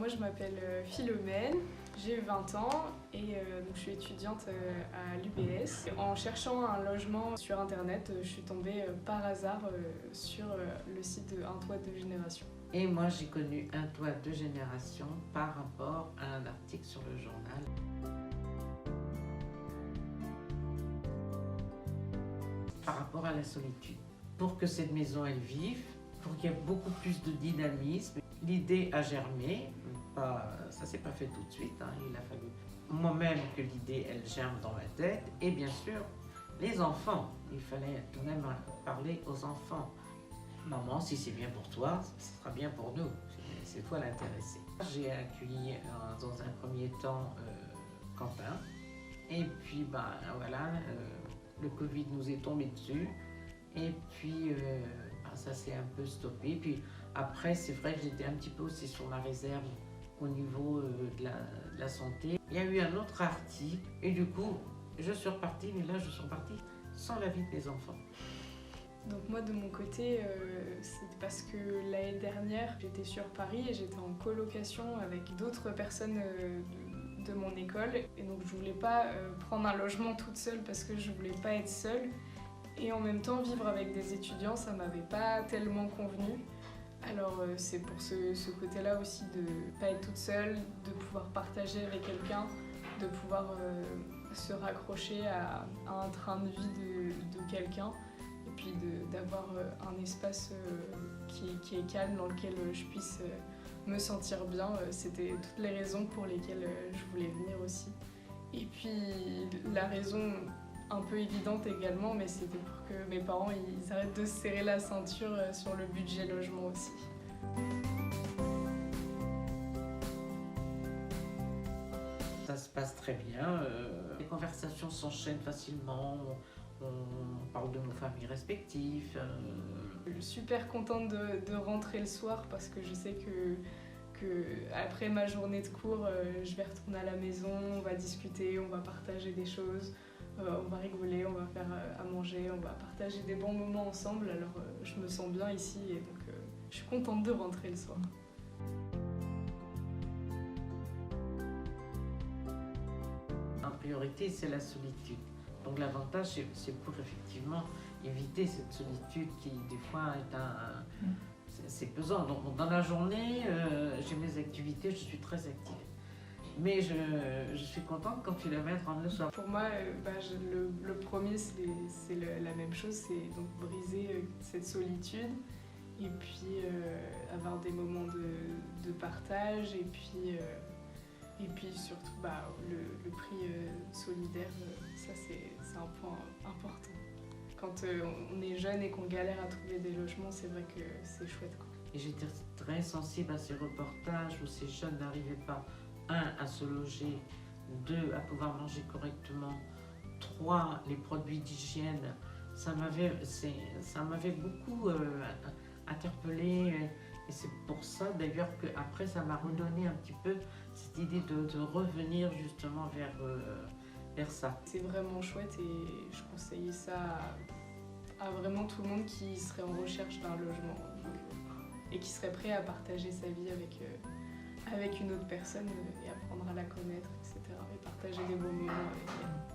Moi je m'appelle Philomène, j'ai 20 ans et donc je suis étudiante à l'UBS. En cherchant un logement sur internet, je suis tombée par hasard sur le site de Un Toit Deux Générations. Et moi j'ai connu Un Toit Deux Générations par rapport à un article sur le journal. Par rapport à la solitude. Pour que cette maison elle vive, pour qu'il y ait beaucoup plus de dynamisme, l'idée a germé. Ça s'est pas fait tout de suite, hein. Il a fallu moi-même que l'idée elle germe dans ma tête, et bien sûr les enfants. Il fallait tout de même parler aux enfants. Maman, si c'est bien pour toi, ce sera bien pour nous. C'est toi l'intéressé. J'ai accueilli dans un premier temps Quentin, et puis voilà, le Covid nous est tombé dessus, et puis ça s'est un peu stoppé. Puis après, c'est vrai que j'étais un petit peu aussi sur la réserve au niveau de la santé. Il y a eu un autre article, et du coup, je suis repartie, mais là, je suis repartie sans l'avis des enfants. Donc moi de mon côté, c'est parce que l'année dernière, j'étais sur Paris et j'étais en colocation avec d'autres personnes de mon école. Et donc je voulais pas prendre un logement toute seule parce que je voulais pas être seule. Et en même temps, vivre avec des étudiants, ça m'avait pas tellement convenu. Alors c'est pour ce côté-là aussi de pas être toute seule, de pouvoir partager avec quelqu'un, de pouvoir se raccrocher à un train de vie de quelqu'un. Et puis d'avoir un espace qui est calme, dans lequel je puisse me sentir bien. C'était toutes les raisons pour lesquelles je voulais venir aussi. Et puis la raison un peu évidente également, mais c'était pour que mes parents ils arrêtent de se serrer la ceinture sur le budget logement aussi. Ça se passe très bien, les conversations s'enchaînent facilement. On parle de nos familles respectives. Je suis super contente de rentrer le soir parce que je sais que après ma journée de cours, je vais retourner à la maison, on va discuter, on va partager des choses, on va rigoler, on va faire à manger, on va partager des bons moments ensemble. Alors je me sens bien ici et donc je suis contente de rentrer le soir. En priorité, c'est la solitude. Donc l'avantage, c'est pour effectivement éviter cette solitude qui, des fois, c'est pesant. Donc dans la journée, j'ai mes activités, je suis très active. Mais je suis contente quand tu la mets le soir. Pour moi, le premier, c'est la même chose, c'est donc briser cette solitude et puis avoir des moments de partage et puis surtout le prix solidaire, ça c'est un point important. Quand on est jeune et qu'on galère à trouver des logements, c'est vrai que c'est chouette, quoi. Et j'étais très sensible à ces reportages où ces jeunes n'arrivaient pas, 1, à se loger, 2, à pouvoir manger correctement, 3, les produits d'hygiène. Ça m'avait beaucoup interpellée. Et c'est pour ça d'ailleurs qu'après ça m'a redonné un petit peu cette idée de revenir justement vers ça. C'est vraiment chouette et je conseille ça à vraiment tout le monde qui serait en recherche d'un logement et qui serait prêt à partager sa vie avec une autre personne et apprendre à la connaître, etc. et partager des bons moments avec elle.